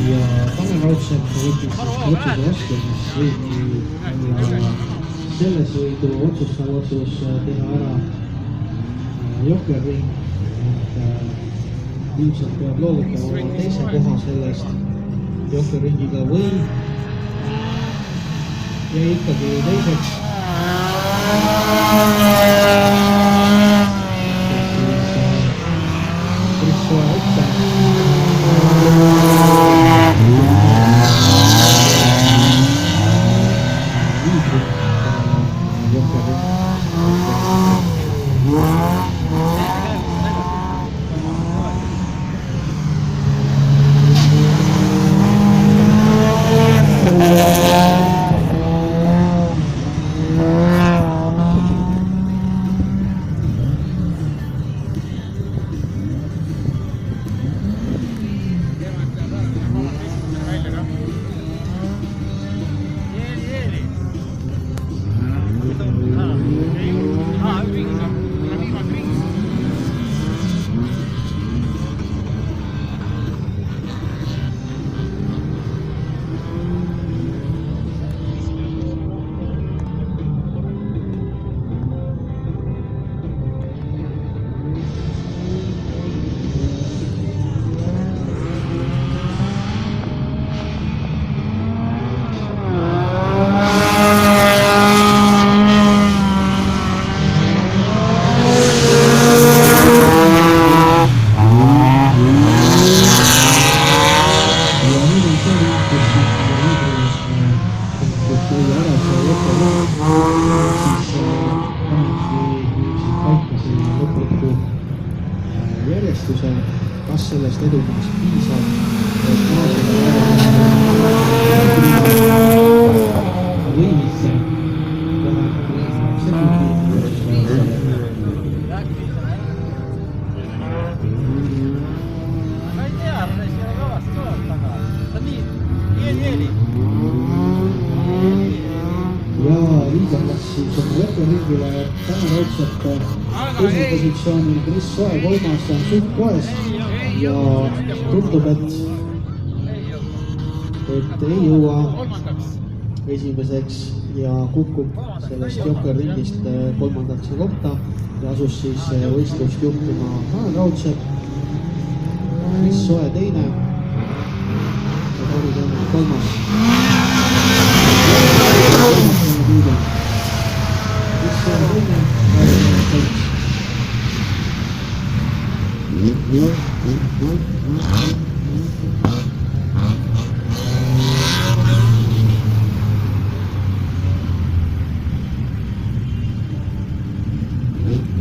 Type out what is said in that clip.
ja Tanel Raudsepp võttis otsuse vastu, mis võeti ja selle sõidu otsustav otsus teha ära Jokkerring, et ilmselt peab loovutama oma teise koha sellest Jokkerringiga või jäi ikkagi teiseks. Chris Soe ette. Kas sellest edumaast piisab, et maasida või mitte, ja liider läks siis oma Jokkerringile Tanel Raudsepp teisel positsioonil, Chris Soe kolmas on suht koes ja tundub, et ei jõua esimeseks ja kukub sellest Jokkerringist kolmandasse kohta ja asus siis võistlust juhtima Tanel Raudsepp, Chris Soe teine ja Tauri Tõmmel kolmas. Chris Soe teine, Tauri Tõmmel kolmas.